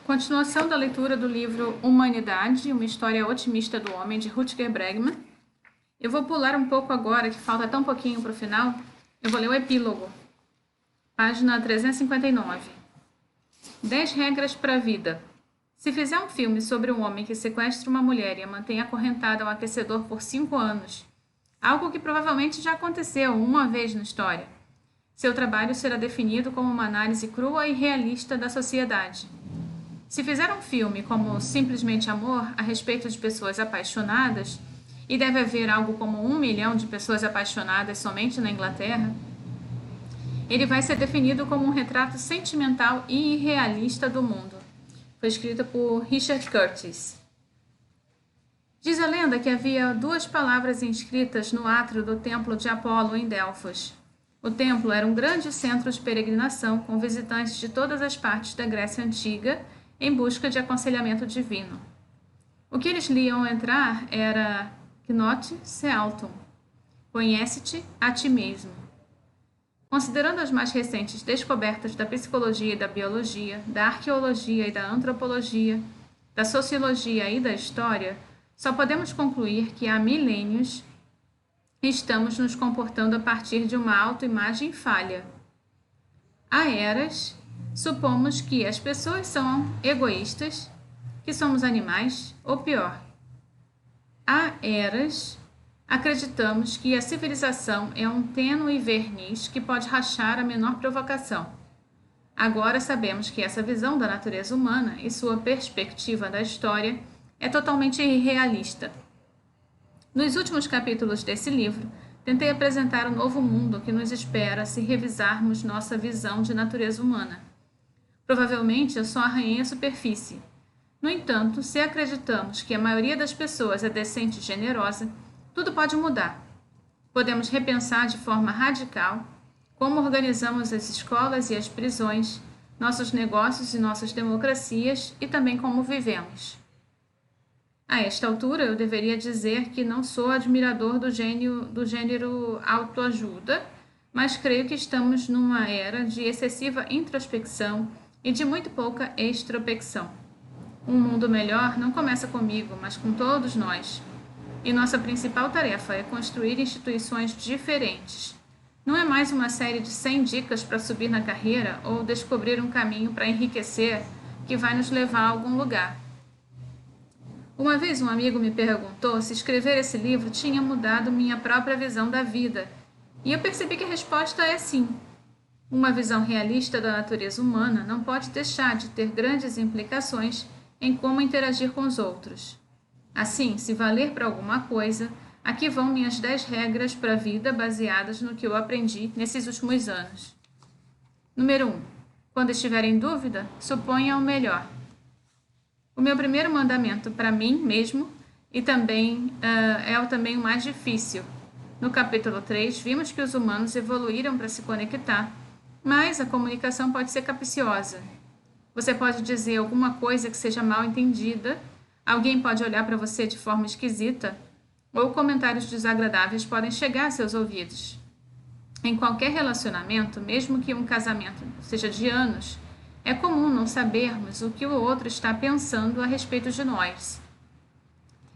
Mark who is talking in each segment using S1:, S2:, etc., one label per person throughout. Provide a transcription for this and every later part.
S1: Continuação da leitura do livro Humanidade, uma história otimista do homem, de Rutger Bregman. Eu vou pular um pouco agora, que falta tão pouquinho para o final. Eu vou ler o epílogo, página 359. 10 regras para a vida. Se fizer um filme sobre um homem que sequestra uma mulher e a mantém acorrentada ao aquecedor por 5 anos, algo que provavelmente já aconteceu uma vez na história, seu trabalho será definido como uma análise crua e realista da sociedade. Se fizer um filme como Simplesmente Amor a respeito de pessoas apaixonadas, e deve haver algo como 1 milhão de pessoas apaixonadas somente na Inglaterra, ele vai ser definido como um retrato sentimental e irrealista do mundo. Foi escrita por Richard Curtis. Diz a lenda que havia 2 palavras inscritas no átrio do templo de Apolo em Delfos. O templo era um grande centro de peregrinação com visitantes de todas as partes da Grécia Antiga em busca de aconselhamento divino. O que eles liam ao entrar era Gnote se altum, conhece-te a ti mesmo. Considerando as mais recentes descobertas da psicologia e da biologia, da arqueologia e da antropologia, da sociologia e da história, só podemos concluir que há milênios estamos nos comportando a partir de uma autoimagem falha. Há eras, supomos que as pessoas são egoístas, que somos animais, ou pior. Há eras, acreditamos que a civilização é um tênue verniz que pode rachar a menor provocação. Agora sabemos que essa visão da natureza humana e sua perspectiva da história é totalmente irrealista. Nos últimos capítulos desse livro, tentei apresentar o novo mundo que nos espera se revisarmos nossa visão de natureza humana. Provavelmente eu só arranhei a superfície. No entanto, se acreditamos que a maioria das pessoas é decente e generosa, tudo pode mudar. Podemos repensar de forma radical como organizamos as escolas e as prisões, nossos negócios e nossas democracias e também como vivemos. A esta altura, eu deveria dizer que não sou admirador do gênero autoajuda, mas creio que estamos numa era de excessiva introspecção e de muito pouca extropecção. Um mundo melhor não começa comigo, mas com todos nós. E nossa principal tarefa é construir instituições diferentes. Não é mais uma série de 100 dicas para subir na carreira ou descobrir um caminho para enriquecer que vai nos levar a algum lugar. Uma vez um amigo me perguntou se escrever esse livro tinha mudado minha própria visão da vida, e eu percebi que a resposta é sim. Uma visão realista da natureza humana não pode deixar de ter grandes implicações em como interagir com os outros. Assim, se valer para alguma coisa, aqui vão minhas 10 regras para a vida baseadas no que eu aprendi nesses últimos anos. Número 1. Quando estiver em dúvida, suponha o melhor. O meu primeiro mandamento para mim mesmo e também é também o mais difícil. No capítulo 3, vimos que os humanos evoluíram para se conectar, mas a comunicação pode ser capciosa. Você pode dizer alguma coisa que seja mal entendida, alguém pode olhar para você de forma esquisita, ou comentários desagradáveis podem chegar a seus ouvidos. Em qualquer relacionamento, mesmo que um casamento seja de anos, é comum não sabermos o que o outro está pensando a respeito de nós.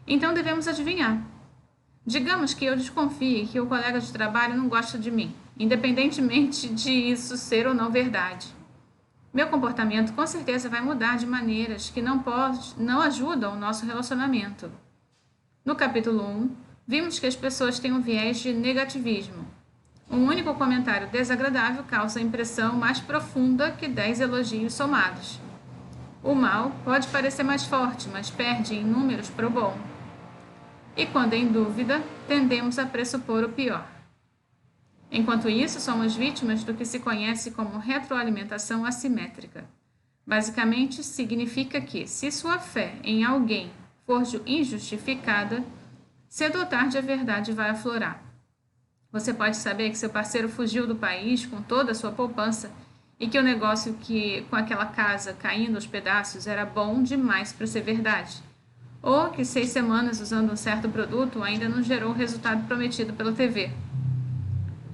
S1: Então devemos adivinhar. Digamos que eu desconfie que o colega de trabalho não gosta de mim, independentemente de isso ser ou não verdade. Meu comportamento com certeza vai mudar de maneiras que não ajudam o nosso relacionamento. No capítulo 1, vimos que as pessoas têm um viés de negativismo. Um único comentário desagradável causa a impressão mais profunda que 10 elogios somados. O mal pode parecer mais forte, mas perde em números para o bom. E quando em dúvida, tendemos a pressupor o pior. Enquanto isso, somos vítimas do que se conhece como retroalimentação assimétrica. Basicamente, significa que, se sua fé em alguém for injustificada, cedo ou tarde a verdade vai aflorar. Você pode saber que seu parceiro fugiu do país com toda a sua poupança e que o negócio com aquela casa caindo aos pedaços era bom demais para ser verdade. Ou que 6 semanas usando um certo produto ainda não gerou o resultado prometido pela TV.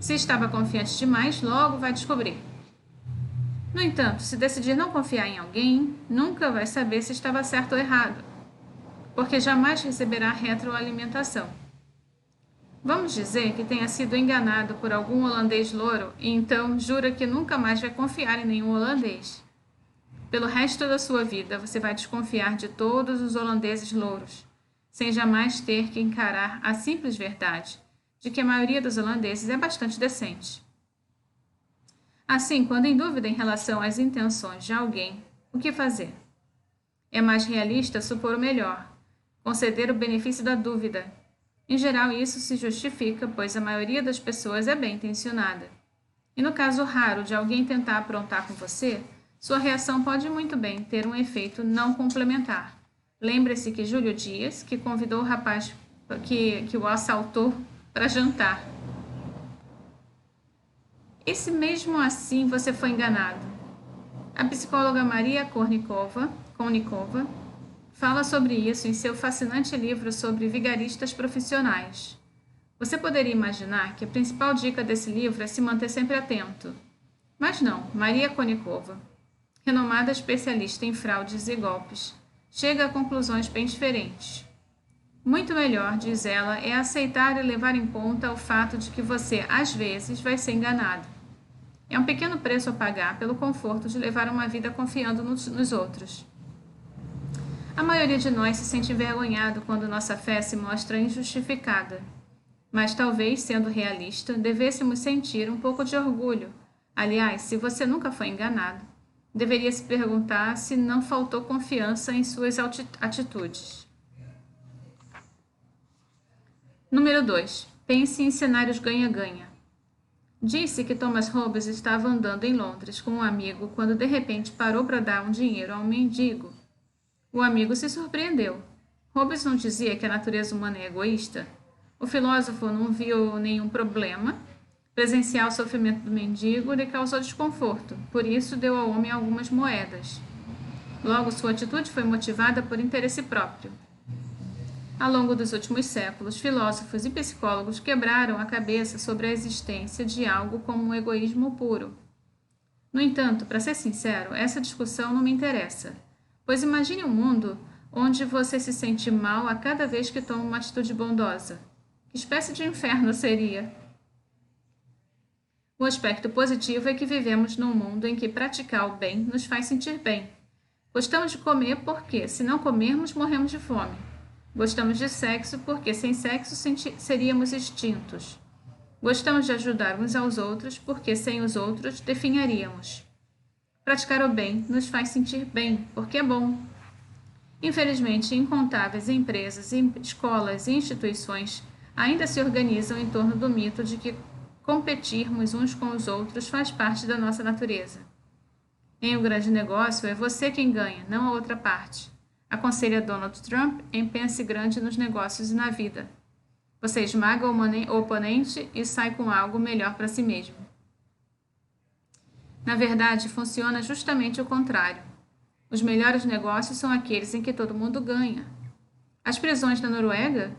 S1: Se estava confiante demais, logo vai descobrir. No entanto, se decidir não confiar em alguém, nunca vai saber se estava certo ou errado, porque jamais receberá retroalimentação. Vamos dizer que tenha sido enganado por algum holandês louro e então jura que nunca mais vai confiar em nenhum holandês. Pelo resto da sua vida, você vai desconfiar de todos os holandeses louros, sem jamais ter que encarar a simples verdade de que a maioria dos holandeses é bastante decente. Assim, quando em dúvida em relação às intenções de alguém, o que fazer? É mais realista supor o melhor, conceder o benefício da dúvida. Em geral, isso se justifica, pois a maioria das pessoas é bem intencionada. E no caso raro de alguém tentar aprontar com você, sua reação pode muito bem ter um efeito não complementar. Lembre-se que Júlio Dias, que convidou o rapaz que o assaltou para jantar. E se mesmo assim você foi enganado? A psicóloga Maria Kornikova fala sobre isso em seu fascinante livro sobre vigaristas profissionais. Você poderia imaginar que a principal dica desse livro é se manter sempre atento. Mas não, Maria Kornikova, renomada especialista em fraudes e golpes, chega a conclusões bem diferentes. Muito melhor, diz ela, é aceitar e levar em conta o fato de que você, às vezes, vai ser enganado. É um pequeno preço a pagar pelo conforto de levar uma vida confiando nos outros. A maioria de nós se sente envergonhado quando nossa fé se mostra injustificada. Mas talvez, sendo realista, devêssemos sentir um pouco de orgulho. Aliás, se você nunca foi enganado, deveria se perguntar se não faltou confiança em suas atitudes. Número 2. Pense em cenários ganha-ganha. Disse que Thomas Hobbes estava andando em Londres com um amigo quando de repente parou para dar um dinheiro a um mendigo. O amigo se surpreendeu. Hobbes não dizia que a natureza humana é egoísta? O filósofo não viu nenhum problema. Presenciar o sofrimento do mendigo lhe causou desconforto, por isso deu ao homem algumas moedas. Logo, sua atitude foi motivada por interesse próprio. Ao longo dos últimos séculos, filósofos e psicólogos quebraram a cabeça sobre a existência de algo como um egoísmo puro. No entanto, para ser sincero, essa discussão não me interessa, pois imagine um mundo onde você se sente mal a cada vez que toma uma atitude bondosa. Que espécie de inferno seria? O aspecto positivo é que vivemos num mundo em que praticar o bem nos faz sentir bem. Gostamos de comer porque, se não comermos, morremos de fome. Gostamos de sexo porque, sem sexo, seríamos extintos. Gostamos de ajudar uns aos outros porque, sem os outros, definharíamos. Praticar o bem nos faz sentir bem, porque é bom. Infelizmente, incontáveis empresas, escolas e instituições ainda se organizam em torno do mito de que competirmos uns com os outros faz parte da nossa natureza. Em um grande negócio, é você quem ganha, não a outra parte. Aconselha Donald Trump em pense grande nos negócios e na vida. Você esmaga o oponente e sai com algo melhor para si mesmo. Na verdade, funciona justamente o contrário. Os melhores negócios são aqueles em que todo mundo ganha. As prisões na Noruega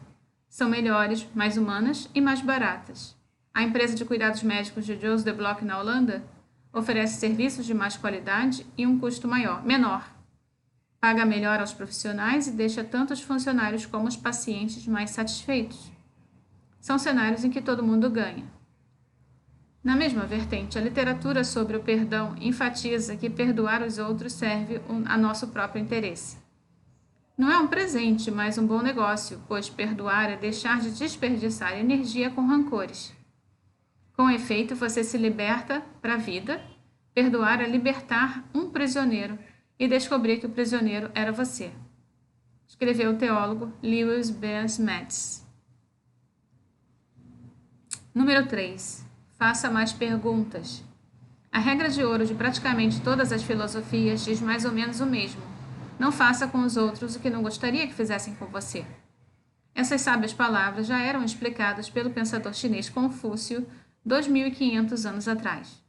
S1: são melhores, mais humanas e mais baratas. A empresa de cuidados médicos de Jos de Blok na Holanda oferece serviços de mais qualidade e um custo menor. Paga melhor aos profissionais e deixa tanto os funcionários como os pacientes mais satisfeitos. São cenários em que todo mundo ganha. Na mesma vertente, a literatura sobre o perdão enfatiza que perdoar os outros serve a nosso próprio interesse. Não é um presente, mas um bom negócio, pois perdoar é deixar de desperdiçar energia com rancores. Com efeito, você se liberta para a vida. Perdoar é libertar um prisioneiro e descobrir que o prisioneiro era você. Escreveu o teólogo Lewis B. Metz. Número 3. Faça mais perguntas. A regra de ouro de praticamente todas as filosofias diz mais ou menos o mesmo. Não faça com os outros o que não gostaria que fizessem com você. Essas sábias palavras já eram explicadas pelo pensador chinês Confúcio 2.500 anos atrás.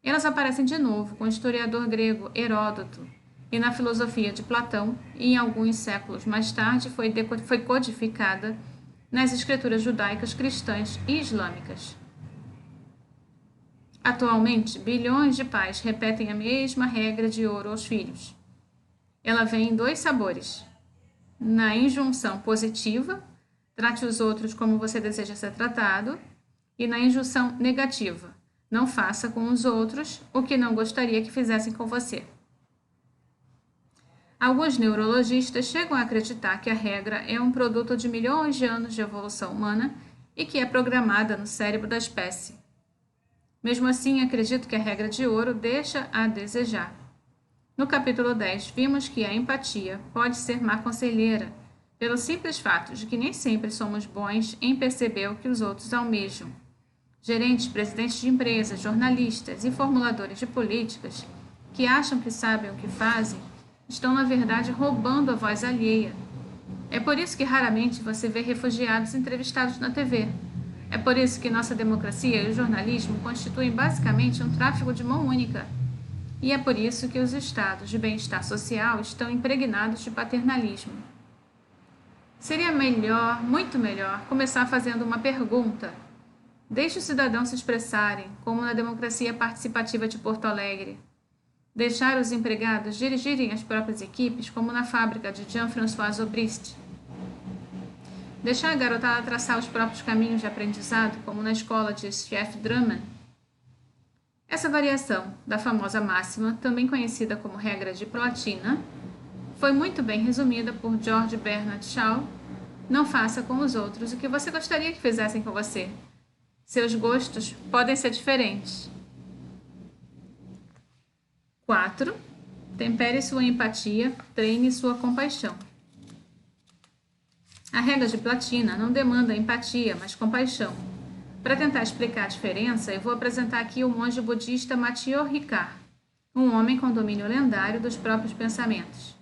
S1: Elas aparecem de novo com o historiador grego Heródoto e na filosofia de Platão, e em alguns séculos mais tarde foi codificada nas escrituras judaicas, cristãs e islâmicas. Atualmente, bilhões de pais repetem a mesma regra de ouro aos filhos. Ela vem em 2 sabores. Na injunção positiva, trate os outros como você deseja ser tratado, e na injunção negativa, não faça com os outros o que não gostaria que fizessem com você. Alguns neurologistas chegam a acreditar que a regra é um produto de milhões de anos de evolução humana e que é programada no cérebro da espécie. Mesmo assim, acredito que a regra de ouro deixa a desejar. No capítulo 10, vimos que a empatia pode ser má conselheira, pelo simples fato de que nem sempre somos bons em perceber o que os outros almejam. Gerentes, presidentes de empresas, jornalistas e formuladores de políticas que acham que sabem o que fazem, estão na verdade roubando a voz alheia. É por isso que raramente você vê refugiados entrevistados na TV. É por isso que nossa democracia e o jornalismo constituem basicamente um tráfico de mão única. E é por isso que os estados de bem-estar social estão impregnados de paternalismo. Seria melhor, muito melhor, começar fazendo uma pergunta. Deixe os cidadãos se expressarem, como na democracia participativa de Porto Alegre. Deixar os empregados dirigirem as próprias equipes, como na fábrica de Jean-François Zobrist. Deixar a garotada traçar os próprios caminhos de aprendizado, como na escola de Chef Drummond. Essa variação da famosa máxima, também conhecida como regra de Platina, foi muito bem resumida por George Bernard Shaw. Não faça com os outros o que você gostaria que fizessem com você. Seus gostos podem ser diferentes. 4. Tempere sua empatia, treine sua compaixão. A regra de Platina não demanda empatia, mas compaixão. Para tentar explicar a diferença, eu vou apresentar aqui o monge budista Matteo Ricard, um homem com domínio lendário dos próprios pensamentos.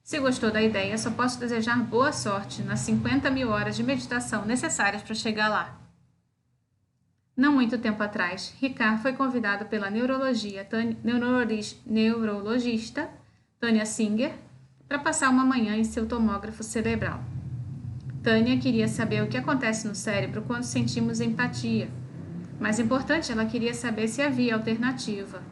S1: Se gostou da ideia, só posso desejar boa sorte nas 50.000 horas de meditação necessárias para chegar lá. Não muito tempo atrás, Ricard foi convidado pela neurologista Tânia Singer para passar uma manhã em seu tomógrafo cerebral. Tânia queria saber o que acontece no cérebro quando sentimos empatia. Mais importante, ela queria saber se havia alternativa.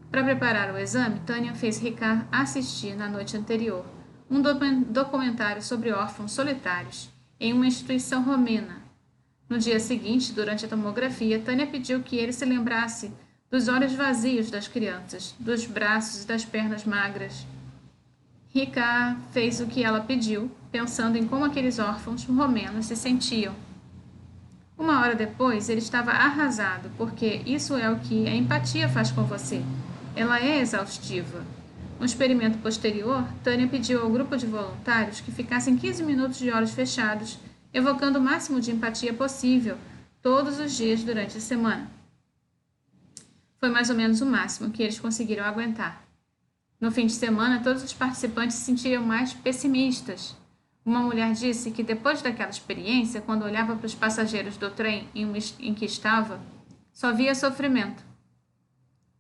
S1: Para preparar o exame, Tânia fez Ricard assistir na noite anterior um documentário sobre órfãos solitários em uma instituição romena. No dia seguinte, durante a tomografia, Tânia pediu que ele se lembrasse dos olhos vazios das crianças, dos braços e das pernas magras. Ricard fez o que ela pediu, pensando em como aqueles órfãos romenos se sentiam. Uma hora depois, ele estava arrasado, porque isso é o que a empatia faz com você. Ela é exaustiva. No experimento posterior, Tânia pediu ao grupo de voluntários que ficassem 15 minutos de olhos fechados, evocando o máximo de empatia possível, todos os dias durante a semana. Foi mais ou menos o máximo que eles conseguiram aguentar. No fim de semana, todos os participantes se sentiam mais pessimistas. Uma mulher disse que depois daquela experiência, quando olhava para os passageiros do trem em que estava, só via sofrimento.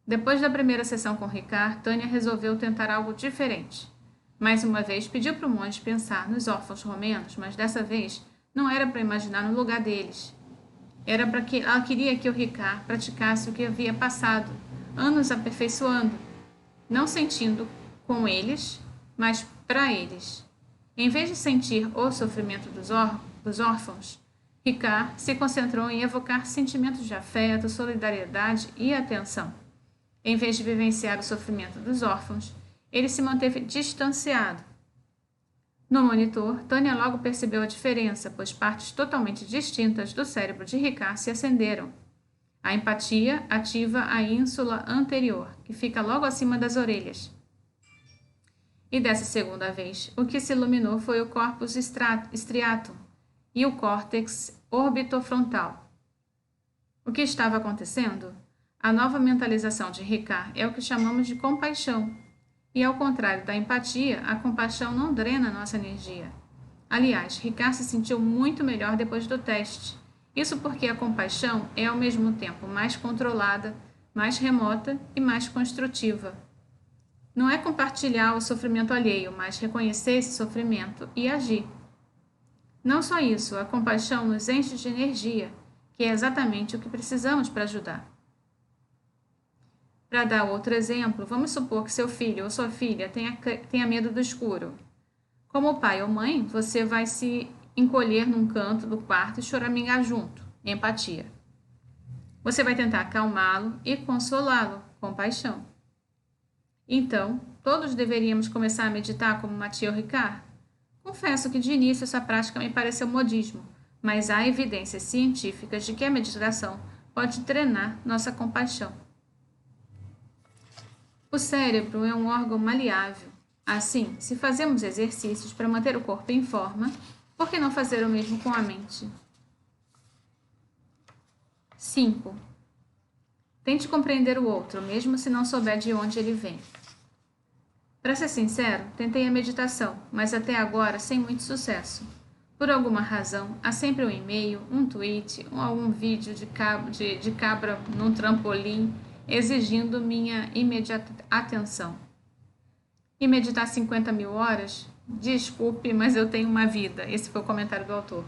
S1: Depois da primeira sessão com Ricard, Tânia resolveu tentar algo diferente. Mais uma vez, pediu para o monge pensar nos órfãos romenos, mas dessa vez não era para imaginar no lugar deles. Era para que ela queria que o Ricard praticasse o que havia passado, anos aperfeiçoando, não sentindo com eles, mas para eles. Em vez de sentir o sofrimento dos órfãos, Ricard se concentrou em evocar sentimentos de afeto, solidariedade e atenção. Em vez de vivenciar o sofrimento dos órfãos, ele se manteve distanciado. No monitor, Tânia logo percebeu a diferença, pois partes totalmente distintas do cérebro de Ricard se acenderam. A empatia ativa a ínsula anterior, que fica logo acima das orelhas. E dessa segunda vez, o que se iluminou foi o corpus striatum e o córtex orbitofrontal. O que estava acontecendo? A nova mentalização de Ricard é o que chamamos de compaixão. E ao contrário da empatia, a compaixão não drena nossa energia. Aliás, Ricard se sentiu muito melhor depois do teste. Isso porque a compaixão é ao mesmo tempo mais controlada, mais remota e mais construtiva. Não é compartilhar o sofrimento alheio, mas reconhecer esse sofrimento e agir. Não só isso, a compaixão nos enche de energia, que é exatamente o que precisamos para ajudar. Para dar outro exemplo, vamos supor que seu filho ou sua filha tenha medo do escuro. Como pai ou mãe, você vai se encolher num canto do quarto e choramingar junto, empatia. Você vai tentar acalmá-lo e consolá-lo, compaixão. Então, todos deveríamos começar a meditar como Mathieu Ricard? Confesso que de início essa prática me pareceu modismo, mas há evidências científicas de que a meditação pode treinar nossa compaixão. O cérebro é um órgão maleável. Assim, se fazemos exercícios para manter o corpo em forma, por que não fazer o mesmo com a mente? 5. Tente compreender o outro, mesmo se não souber de onde ele vem. Para ser sincero, tentei a meditação, mas até agora sem muito sucesso. Por alguma razão, há sempre um e-mail, um tweet ou algum vídeo de cabra num trampolim exigindo minha imediata atenção. E meditar 50 mil horas? Desculpe, mas eu tenho uma vida. Esse foi o comentário do autor.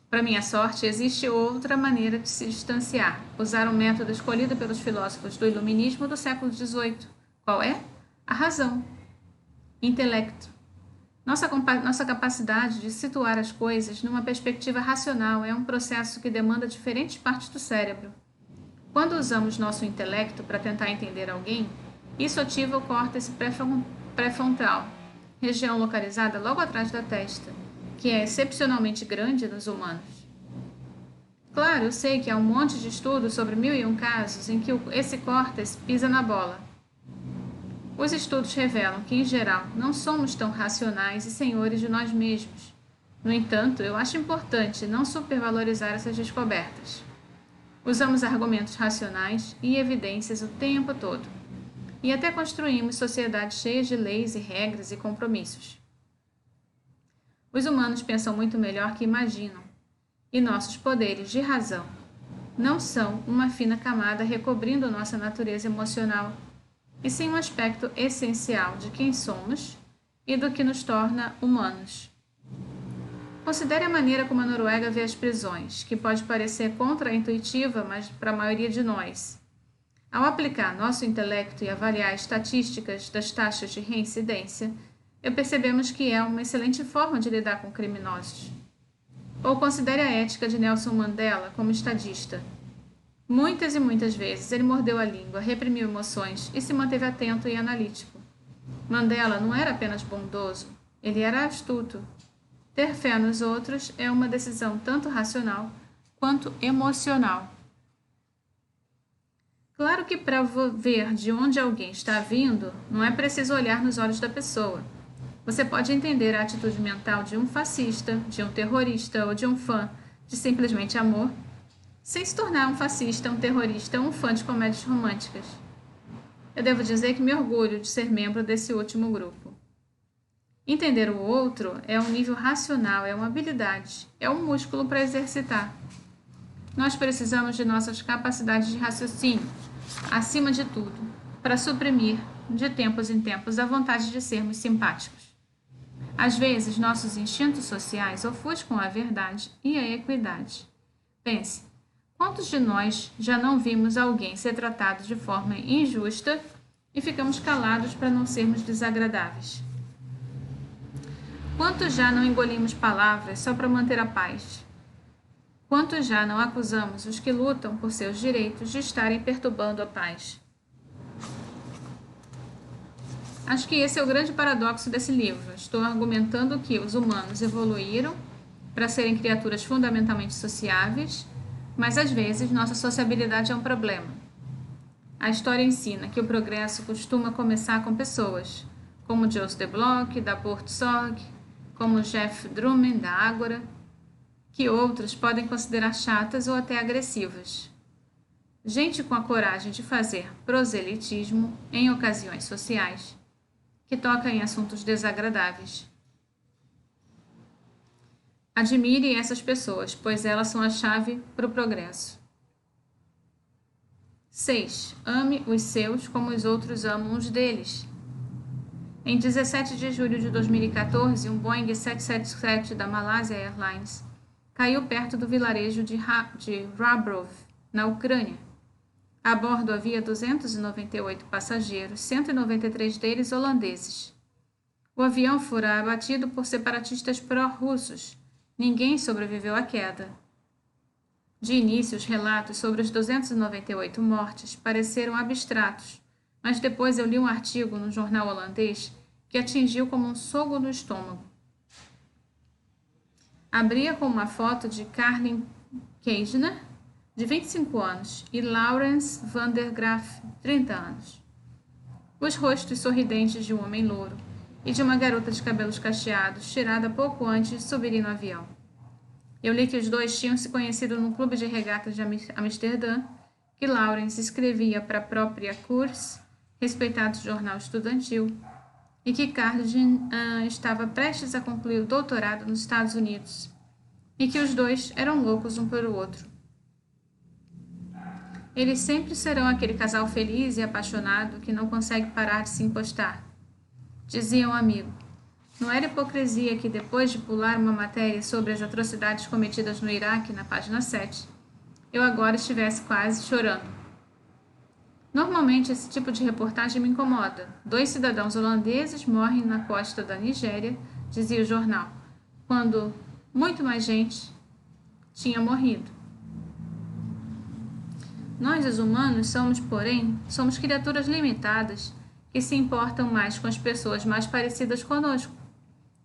S1: Para minha sorte, existe outra maneira de se distanciar. Usar um método escolhido pelos filósofos do iluminismo do século XVIII. Qual é? A razão. Intelecto. Nossa capacidade de situar as coisas numa perspectiva racional é um processo que demanda diferentes partes do cérebro. Quando usamos nosso intelecto para tentar entender alguém, isso ativa o córtex pré-frontal, região localizada logo atrás da testa, que é excepcionalmente grande nos humanos. Claro, eu sei que há um monte de estudos sobre 1001 casos em que esse córtex pisa na bola. Os estudos revelam que, em geral, não somos tão racionais e senhores de nós mesmos. No entanto, eu acho importante não supervalorizar essas descobertas. Usamos argumentos racionais e evidências o tempo todo. E até construímos sociedades cheias de leis e regras e compromissos. Os humanos pensam muito melhor que imaginam. E nossos poderes de razão não são uma fina camada recobrindo nossa natureza emocional, e sim um aspecto essencial de quem somos e do que nos torna humanos. Considere a maneira como a Noruega vê as prisões, que pode parecer contra-intuitiva, mas para a maioria de nós. Ao aplicar nosso intelecto e avaliar estatísticas das taxas de reincidência, percebemos que é uma excelente forma de lidar com criminosos. Ou considere a ética de Nelson Mandela como estadista. Muitas e muitas vezes ele mordeu a língua, reprimiu emoções e se manteve atento e analítico. Mandela não era apenas bondoso, ele era astuto. Ter fé nos outros é uma decisão tanto racional quanto emocional. Claro que para ver de onde alguém está vindo, não é preciso olhar nos olhos da pessoa. Você pode entender a atitude mental de um fascista, de um terrorista ou de um fã de simplesmente amor, sem se tornar um fascista, um terrorista ou um fã de comédias românticas. Eu devo dizer que me orgulho de ser membro desse último grupo. Entender o outro é um nível racional, é uma habilidade, é um músculo para exercitar. Nós precisamos de nossas capacidades de raciocínio, acima de tudo, para suprimir, de tempos em tempos, a vontade de sermos simpáticos. Às vezes, nossos instintos sociais ofuscam a verdade e a equidade. Pense, quantos de nós já não vimos alguém ser tratado de forma injusta e ficamos calados para não sermos desagradáveis? Quantos já não engolimos palavras só para manter a paz? Quantos já não acusamos os que lutam por seus direitos de estarem perturbando a paz? Acho que esse é o grande paradoxo desse livro. Estou argumentando que os humanos evoluíram para serem criaturas fundamentalmente sociáveis, mas às vezes nossa sociabilidade é um problema. A história ensina que o progresso costuma começar com pessoas, como Joost de Block, da Porto Sorg, como Jeff Drummond, da Ágora, que outros podem considerar chatas ou até agressivas. Gente com a coragem de fazer proselitismo em ocasiões sociais, que toca em assuntos desagradáveis. Admire essas pessoas, pois elas são a chave para o progresso. 6. Ame os seus como os outros amam os deles. Em 17 de julho de 2014, um Boeing 777 da Malaysia Airlines caiu perto do vilarejo de Rabrov, na Ucrânia. A bordo havia 298 passageiros, 193 deles holandeses. O avião fora abatido por separatistas pró-russos. Ninguém sobreviveu à queda. De início, os relatos sobre os 298 mortes pareceram abstratos, mas depois eu li um artigo no jornal holandês que atingiu como um soco no estômago. Abria com uma foto de Carlin Keijner, de 25 anos, e Laurens van der Graaf, 30 anos. Os rostos sorridentes de um homem louro e de uma garota de cabelos cacheados, tirada pouco antes de subirem no avião. Eu li que os dois tinham se conhecido num clube de regatas de Amsterdã, que Laurens escrevia para a própria Koers, respeitado jornal estudantil, e que Carlin estava prestes a concluir o doutorado nos Estados Unidos, e que os dois eram loucos um pelo outro. Eles sempre serão aquele casal feliz e apaixonado que não consegue parar de se encostar, dizia um amigo. Não era hipocrisia que, depois de pular uma matéria sobre as atrocidades cometidas no Iraque na página 7, eu agora estivesse quase chorando. Normalmente esse tipo de reportagem me incomoda. 2 cidadãos holandeses morrem na costa da Nigéria, dizia o jornal, quando muito mais gente tinha morrido. Nós, os humanos, somos criaturas limitadas que se importam mais com as pessoas mais parecidas conosco,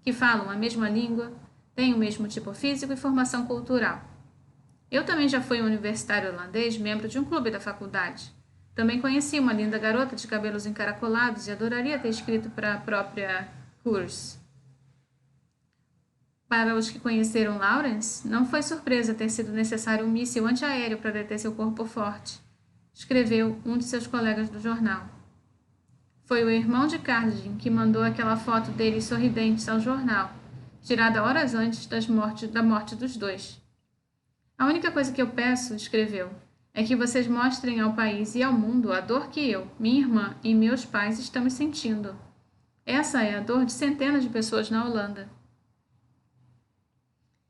S1: que falam a mesma língua, têm o mesmo tipo físico e formação cultural. Eu também já fui um universitário holandês, membro de um clube da faculdade. Também conheci uma linda garota de cabelos encaracolados e adoraria ter escrito para a própria Koers. Para os que conheceram Laurens, não foi surpresa ter sido necessário um míssil antiaéreo para deter seu corpo forte, escreveu um de seus colegas do jornal. Foi o irmão de Carlin que mandou aquela foto deles sorridentes ao jornal, tirada horas antes da morte dos dois. A única coisa que eu peço, escreveu, é que vocês mostrem ao país e ao mundo a dor que eu, minha irmã e meus pais estamos sentindo. Essa é a dor de centenas de pessoas na Holanda.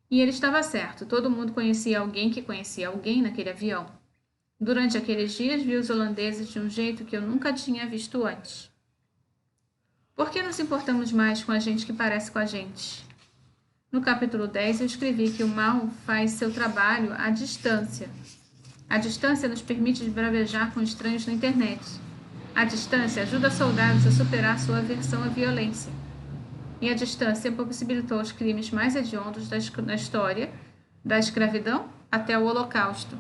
S1: E ele estava certo, todo mundo conhecia alguém que conhecia alguém naquele avião. Durante aqueles dias vi os holandeses de um jeito que eu nunca tinha visto antes. Por que nos importamos mais com a gente que parece com a gente? No capítulo 10 eu escrevi que o mal faz seu trabalho à distância. A distância nos permite bravejar com estranhos na internet. A distância ajuda soldados a superar sua aversão à violência. E a distância possibilitou os crimes mais hediondos da história, da escravidão até o Holocausto.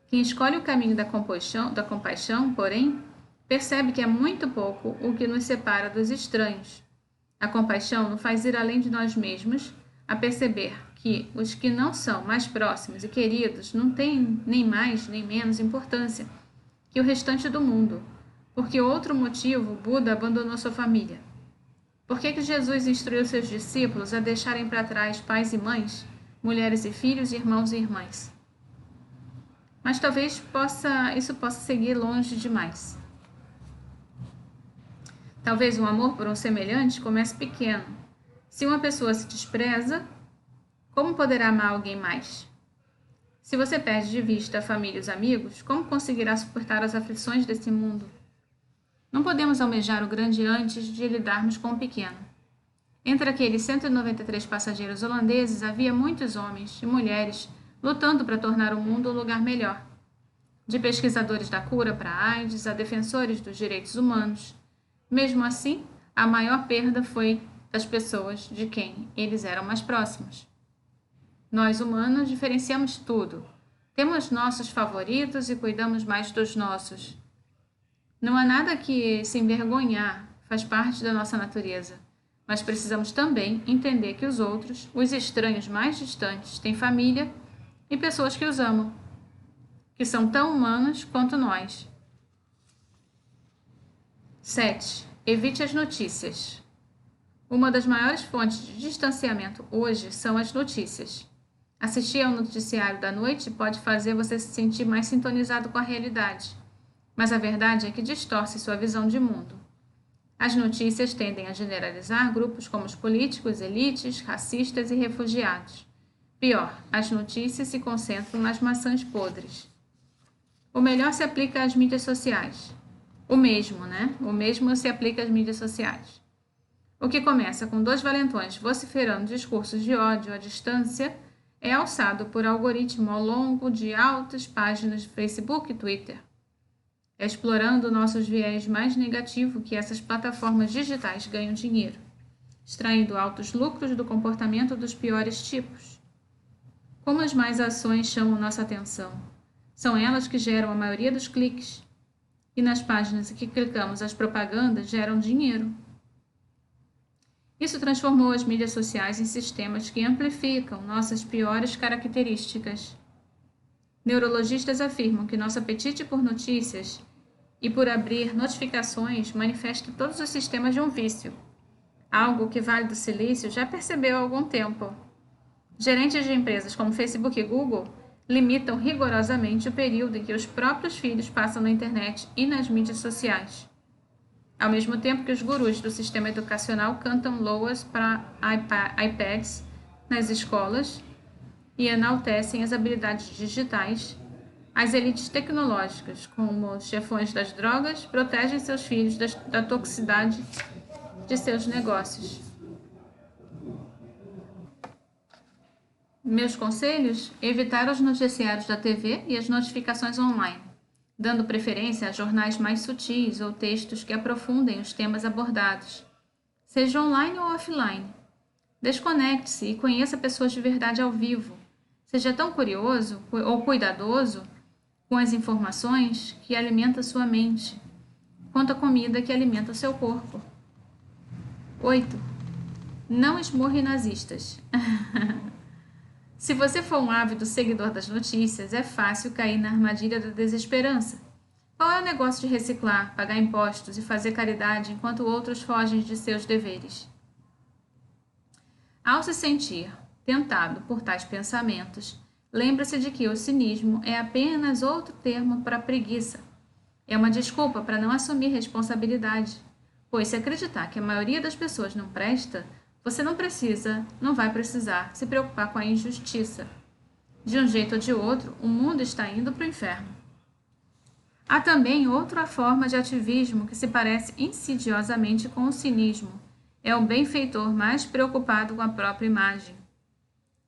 S1: Quem escolhe o caminho da compaixão, porém, percebe que é muito pouco o que nos separa dos estranhos. A compaixão nos faz ir além de nós mesmos, a perceber que os que não são mais próximos e queridos não têm nem mais nem menos importância que o restante do mundo. Porque outro motivo, Buda abandonou sua família. Por que Jesus instruiu seus discípulos a deixarem para trás pais e mães, mulheres e filhos, irmãos e irmãs? Mas talvez isso possa seguir longe demais. Talvez o amor por um semelhante comece pequeno. Se uma pessoa se despreza, como poderá amar alguém mais? Se você perde de vista a família e os amigos, como conseguirá suportar as aflições desse mundo? Não podemos almejar o grande antes de lidarmos com o pequeno. Entre aqueles 193 passageiros holandeses havia muitos homens e mulheres lutando para tornar o mundo um lugar melhor. De pesquisadores da cura para a AIDS a defensores dos direitos humanos. Mesmo assim, a maior perda foi das pessoas de quem eles eram mais próximos. Nós, humanos, diferenciamos tudo. Temos nossos favoritos e cuidamos mais dos nossos. Não há nada que se envergonhar, faz parte da nossa natureza. Mas precisamos também entender que os outros, os estranhos mais distantes, têm família e pessoas que os amam, que são tão humanos quanto nós. 7. Evite as notícias. Uma das maiores fontes de distanciamento hoje são as notícias. Assistir ao noticiário da noite pode fazer você se sentir mais sintonizado com a realidade, mas a verdade é que distorce sua visão de mundo. As notícias tendem a generalizar grupos como os políticos, elites, racistas e refugiados. Pior, as notícias se concentram nas maçãs podres. o melhor se aplica às mídias sociais. O mesmo, né? O mesmo se aplica às mídias sociais. O que começa com dois valentões vociferando discursos de ódio à distância é alçado por algoritmo ao longo de altas páginas de Facebook e Twitter. É explorando nossos viés mais negativo que essas plataformas digitais ganham dinheiro, extraindo altos lucros do comportamento dos piores tipos. Como as mais ações chamam nossa atenção? São elas que geram a maioria dos cliques. E nas páginas em que clicamos as propagandas geram dinheiro. Isso transformou as mídias sociais em sistemas que amplificam nossas piores características. Neurologistas afirmam que nosso apetite por notícias e por abrir notificações manifesta todos os sistemas de um vício, algo que Vale do Silício já percebeu há algum tempo. Gerentes de empresas como Facebook e Google limitam rigorosamente o período em que os próprios filhos passam na internet e nas mídias sociais, ao mesmo tempo que os gurus do sistema educacional cantam loas para iPads nas escolas e enaltecem as habilidades digitais. As elites tecnológicas, como os chefões das drogas, protegem seus filhos da toxicidade de seus negócios. Meus conselhos? Evitar os noticiários da TV e as notificações online, dando preferência a jornais mais sutis ou textos que aprofundem os temas abordados, seja online ou offline. Desconecte-se e conheça pessoas de verdade ao vivo. Seja tão curioso ou cuidadoso com as informações que alimenta sua mente, quanto a comida que alimenta o seu corpo. 8. Não esmurre nazistas. Se você for um ávido seguidor das notícias, é fácil cair na armadilha da desesperança. Qual é o negócio de reciclar, pagar impostos e fazer caridade enquanto outros fogem de seus deveres? Ao se sentir tentado por tais pensamentos, lembre-se de que o cinismo é apenas outro termo para preguiça. É uma desculpa para não assumir responsabilidade, pois se acreditar que a maioria das pessoas não presta, você não vai precisar se preocupar com a injustiça. De um jeito ou de outro, o mundo está indo para o inferno. Há também outra forma de ativismo que se parece insidiosamente com o cinismo. É o benfeitor mais preocupado com a própria imagem.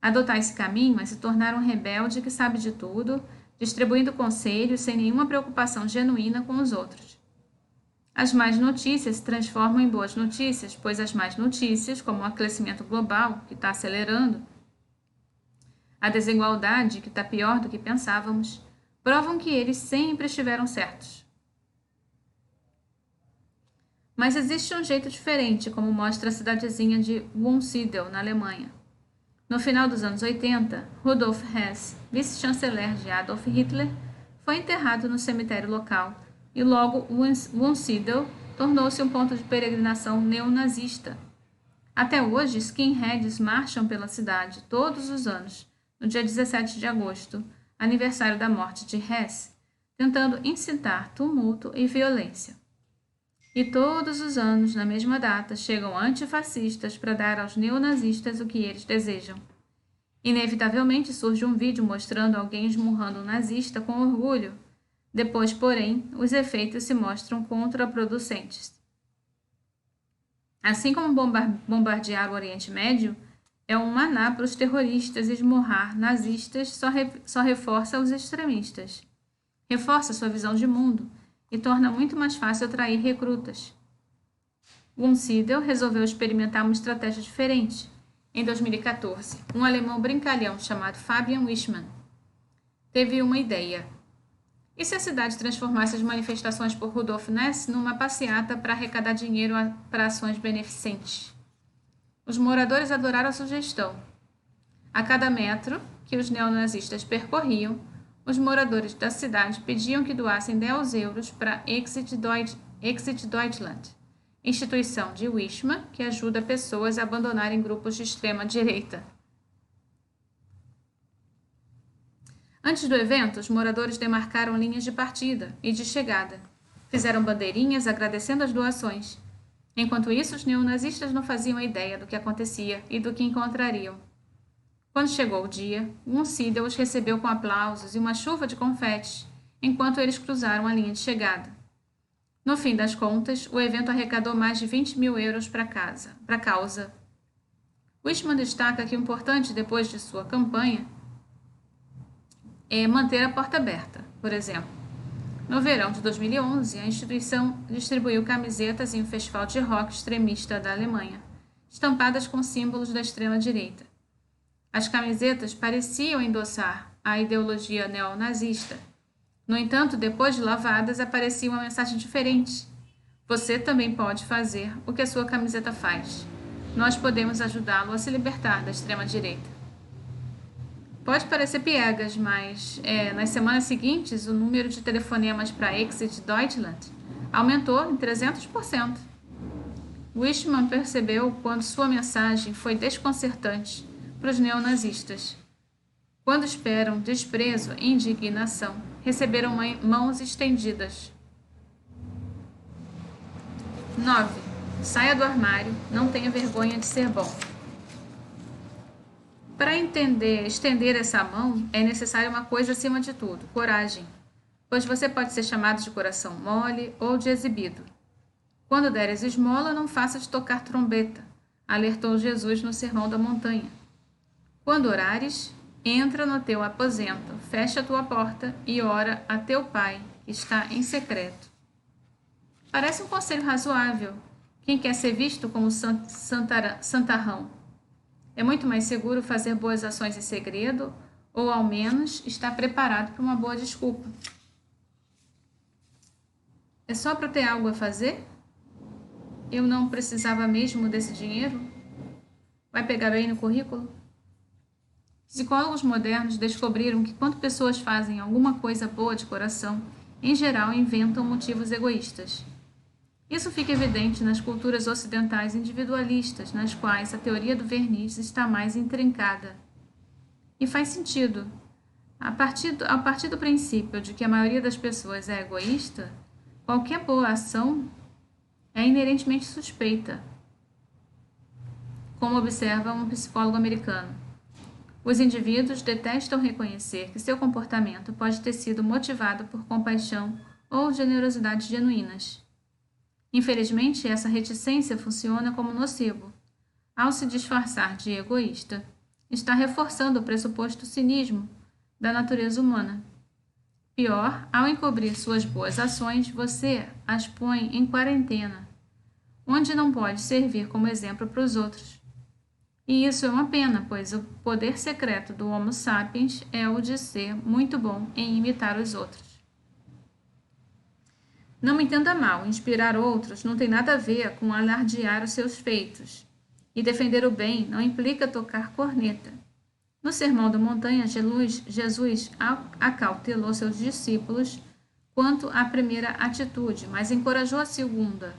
S1: Adotar esse caminho é se tornar um rebelde que sabe de tudo, distribuindo conselhos sem nenhuma preocupação genuína com os outros. As más notícias se transformam em boas notícias, pois as más notícias, como o aquecimento global, que está acelerando, a desigualdade, que está pior do que pensávamos, provam que eles sempre estiveram certos. Mas existe um jeito diferente, como mostra a cidadezinha de Wunsiedel, na Alemanha. No final dos anos 80, Rudolf Hess, vice-chanceler de Adolf Hitler, foi enterrado no cemitério local, e logo Wunsiedel tornou-se um ponto de peregrinação neonazista. Até hoje, skinheads marcham pela cidade todos os anos, no dia 17 de agosto, aniversário da morte de Hess, tentando incitar tumulto e violência. E todos os anos, na mesma data, chegam antifascistas para dar aos neonazistas o que eles desejam. Inevitavelmente surge um vídeo mostrando alguém esmurrando um nazista com orgulho. Depois, porém, os efeitos se mostram contraproducentes. Assim como bombardear o Oriente Médio é um maná para os terroristas, esmurrar nazistas só reforça os extremistas. Reforça sua visão de mundo e torna muito mais fácil atrair recrutas. Wunsiedel resolveu experimentar uma estratégia diferente. Em 2014, um alemão brincalhão chamado Fabian Wichmann teve uma ideia. E se a cidade transformasse as manifestações por Rudolf Hess numa passeata para arrecadar dinheiro para ações beneficentes? Os moradores adoraram a sugestão. A cada metro que os neonazistas percorriam, os moradores da cidade pediam que doassem 10 euros para Exit Deutschland, instituição de Wichmann que ajuda pessoas a abandonarem grupos de extrema-direita. Antes do evento, os moradores demarcaram linhas de partida e de chegada. Fizeram bandeirinhas agradecendo as doações. Enquanto isso, os neonazistas não faziam ideia do que acontecia e do que encontrariam. Quando chegou o dia, Wunsiedel os recebeu com aplausos e uma chuva de confetes, enquanto eles cruzaram a linha de chegada. No fim das contas, o evento arrecadou mais de 20 mil euros para a causa. Wishman destaca que o importante depois de sua campanha é manter a porta aberta. Por exemplo, no verão de 2011, a instituição distribuiu camisetas em um festival de rock extremista da Alemanha, estampadas com símbolos da extrema-direita. As camisetas pareciam endossar a ideologia neonazista. No entanto, depois de lavadas, aparecia uma mensagem diferente. Você também pode fazer o que a sua camiseta faz. Nós podemos ajudá-lo a se libertar da extrema-direita. Pode parecer piegas, mas nas semanas seguintes o número de telefonemas para Exit Deutschland aumentou em 300%. Wishman percebeu quando sua mensagem foi desconcertante para os neonazistas. Quando esperam desprezo e indignação, receberam mãos estendidas. 9. Saia do armário, não tenha vergonha de ser bom. Para estender essa mão, é necessário uma coisa acima de tudo: coragem, pois você pode ser chamado de coração mole ou de exibido. Quando deres esmola, não faças tocar trombeta, alertou Jesus no Sermão da Montanha. Quando orares, entra no teu aposento, fecha a tua porta e ora a teu Pai, que está em secreto. Parece um conselho razoável. Quem quer ser visto como santarrão? É muito mais seguro fazer boas ações em segredo, ou ao menos estar preparado para uma boa desculpa. É só para ter algo a fazer? Eu não precisava mesmo desse dinheiro? Vai pegar bem no currículo? Psicólogos modernos descobriram que quando pessoas fazem alguma coisa boa de coração, em geral inventam motivos egoístas. Isso fica evidente nas culturas ocidentais individualistas, nas quais a teoria do verniz está mais intrincada. E faz sentido. A partir do princípio de que a maioria das pessoas é egoísta, qualquer boa ação é inerentemente suspeita, como observa um psicólogo americano. Os indivíduos detestam reconhecer que seu comportamento pode ter sido motivado por compaixão ou generosidade genuínas. Infelizmente, essa reticência funciona como nocebo. Ao se disfarçar de egoísta, está reforçando o pressuposto cinismo da natureza humana. Pior, ao encobrir suas boas ações, você as põe em quarentena, onde não pode servir como exemplo para os outros. E isso é uma pena, pois o poder secreto do Homo sapiens é o de ser muito bom em imitar os outros. Não me entenda mal, inspirar outros não tem nada a ver com alardear os seus feitos. E defender o bem não implica tocar corneta. No Sermão da Montanha, Jesus acautelou seus discípulos quanto à primeira atitude, mas encorajou a segunda.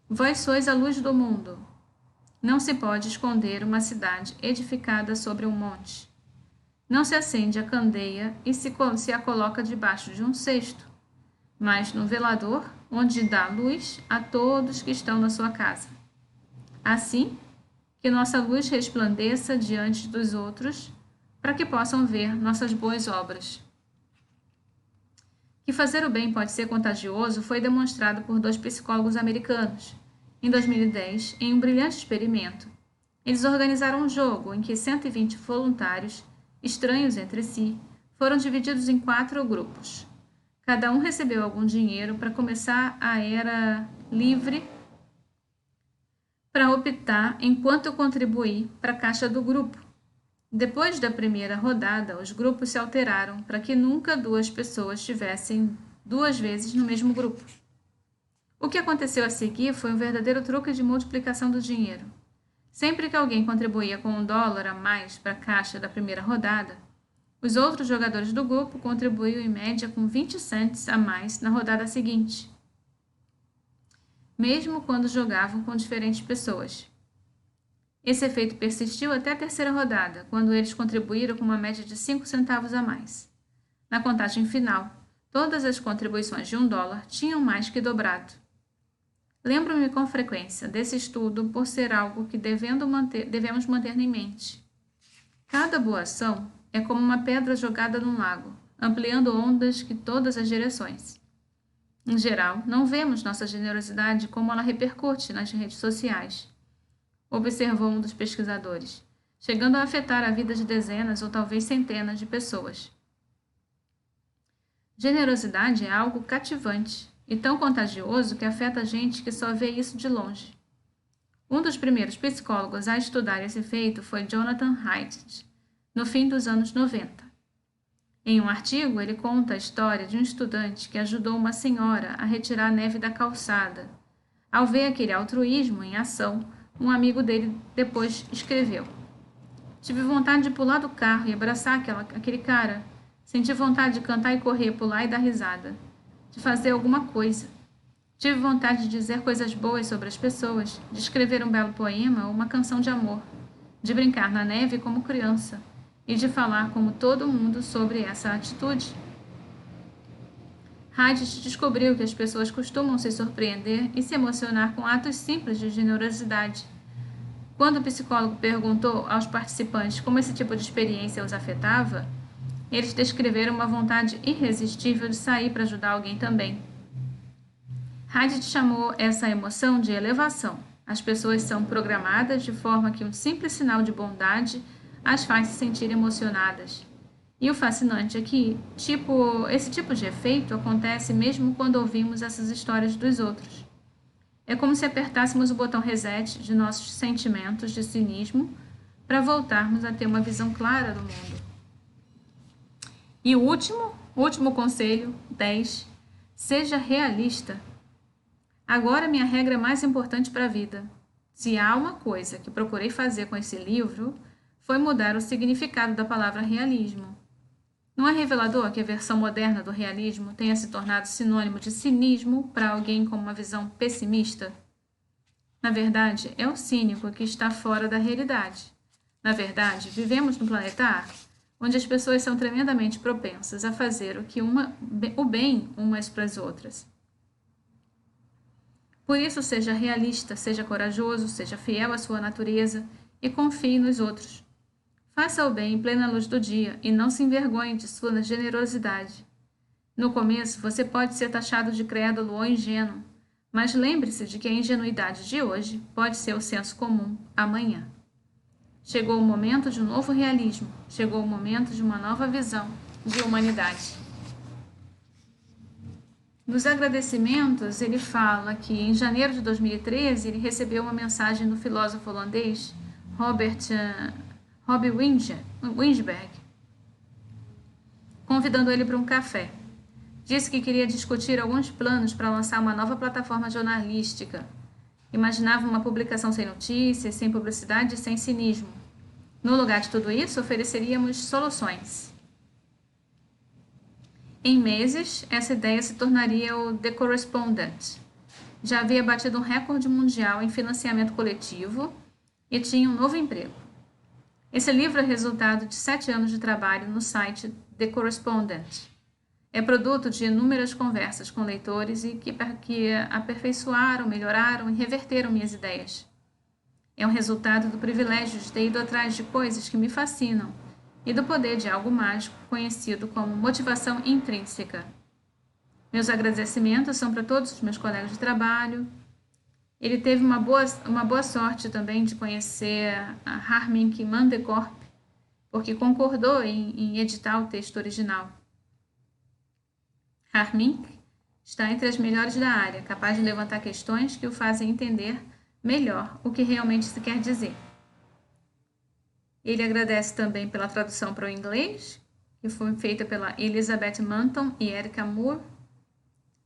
S1: Vós sois a luz do mundo. Não se pode esconder uma cidade edificada sobre um monte. Não se acende a candeia e se a coloca debaixo de um cesto, mas no velador, onde dá luz a todos que estão na sua casa. Assim, que nossa luz resplandeça diante dos outros, para que possam ver nossas boas obras. Que fazer o bem pode ser contagioso foi demonstrado por 2 psicólogos americanos. Em 2010, em um brilhante experimento, eles organizaram um jogo em que 120 voluntários, estranhos entre si, foram divididos em 4 grupos. Cada um recebeu algum dinheiro para começar a era livre para optar em quanto contribuir para a caixa do grupo. Depois da primeira rodada, os grupos se alteraram para que nunca 2 pessoas estivessem 2 vezes no mesmo grupo. O que aconteceu a seguir foi um verdadeiro truque de multiplicação do dinheiro. Sempre que alguém contribuía com $1 a mais para a caixa da primeira rodada, os outros jogadores do grupo contribuíam em média com 20 cents a mais na rodada seguinte, mesmo quando jogavam com diferentes pessoas. Esse efeito persistiu até a terceira rodada, quando eles contribuíram com uma média de 5 centavos a mais. Na contagem final, todas as contribuições de $1 tinham mais que dobrado. Lembro-me com frequência desse estudo por ser algo que devemos manter em mente. Cada boa ação é como uma pedra jogada num lago. ampliando ondas que todas as direções. Em geral, não vemos nossa generosidade como ela repercute nas redes sociais, observou um dos pesquisadores, chegando a afetar a vida de dezenas ou talvez centenas de pessoas. Generosidade é algo cativante e tão contagioso que afeta a gente que só vê isso de longe. Um dos primeiros psicólogos a estudar esse efeito foi Jonathan Haidt, no fim dos anos 90. Em um artigo, ele conta a história de um estudante que ajudou uma senhora a retirar a neve da calçada. Ao ver aquele altruísmo em ação, um amigo dele depois escreveu: "Tive vontade de pular do carro e abraçar aquele cara. Senti vontade de cantar e correr, pular e dar risada. De fazer alguma coisa. Tive vontade de dizer coisas boas sobre as pessoas, de escrever um belo poema ou uma canção de amor, de brincar na neve como criança e de falar como todo mundo sobre essa atitude." Haidt descobriu que as pessoas costumam se surpreender e se emocionar com atos simples de generosidade. Quando o psicólogo perguntou aos participantes como esse tipo de experiência os afetava, eles descreveram uma vontade irresistível de sair para ajudar alguém também. Haidt chamou essa emoção de elevação. As pessoas são programadas de forma que um simples sinal de bondade as faz se sentir emocionadas. E o fascinante é que esse tipo de efeito acontece mesmo quando ouvimos essas histórias dos outros. É como se apertássemos o botão reset de nossos sentimentos de cinismo para voltarmos a ter uma visão clara do mundo. E o último conselho, 10. Seja realista. Agora minha regra mais importante para a vida. Se há uma coisa que procurei fazer com esse livro, foi mudar o significado da palavra realismo. Não é revelador que a versão moderna do realismo tenha se tornado sinônimo de cinismo para alguém com uma visão pessimista? Na verdade, é o cínico que está fora da realidade. Na verdade, vivemos no planeta Ar, onde as pessoas são tremendamente propensas a fazer o bem umas para as outras. Por isso, seja realista, seja corajoso, seja fiel à sua natureza e confie nos outros. Faça o bem em plena luz do dia e não se envergonhe de sua generosidade. No começo, você pode ser taxado de crédulo ou ingênuo, mas lembre-se de que a ingenuidade de hoje pode ser o senso comum amanhã. Chegou o momento de um novo realismo, chegou o momento de uma nova visão de humanidade. Nos agradecimentos, ele fala que em janeiro de 2013 ele recebeu uma mensagem do filósofo holandês Rob Winsberg, convidando ele para um café. Disse que queria discutir alguns planos para lançar uma nova plataforma jornalística. Imaginava uma publicação sem notícias, sem publicidade e sem cinismo. No lugar de tudo isso, ofereceríamos soluções. Em meses, essa ideia se tornaria o The Correspondent. Já havia batido um recorde mundial em financiamento coletivo e tinha um novo emprego. Esse livro é resultado de 7 anos de trabalho no site The Correspondent. É produto de inúmeras conversas com leitores e que aperfeiçoaram, melhoraram e reverteram minhas ideias. É um resultado do privilégio de ter ido atrás de coisas que me fascinam e do poder de algo mágico conhecido como motivação intrínseca. Meus agradecimentos são para todos os meus colegas de trabalho. Ele teve uma boa sorte também de conhecer a Harmink Mandekorp, porque concordou em editar o texto original. Harmink está entre as melhores da área, capaz de levantar questões que o fazem entender melhor o que realmente se quer dizer. Ele agradece também pela tradução para o inglês, que foi feita pela Elizabeth Manton e Erica Moore.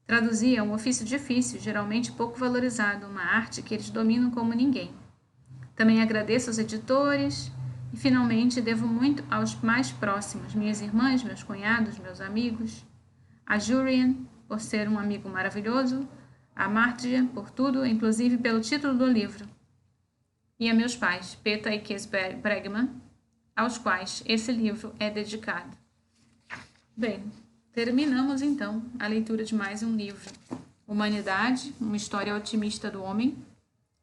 S1: Traduzir é um ofício difícil, geralmente pouco valorizado, uma arte que eles dominam como ninguém. Também agradeço aos editores e, finalmente, devo muito aos mais próximos, minhas irmãs, meus cunhados, meus amigos, a Jurian, por ser um amigo maravilhoso, a Martia, por tudo, inclusive pelo título do livro, e a meus pais, Peta e Kees Bregman, aos quais esse livro é dedicado. Bem, terminamos então a leitura de mais um livro, Humanidade, uma história otimista do homem,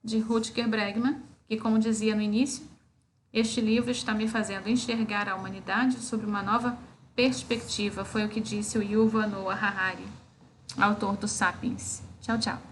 S1: de Rutger Bregman, que, como dizia no início, este livro está me fazendo enxergar a humanidade sob uma nova perspectiva, foi o que disse o Yuval Noah Harari, autor do Sapiens. Tchau, tchau.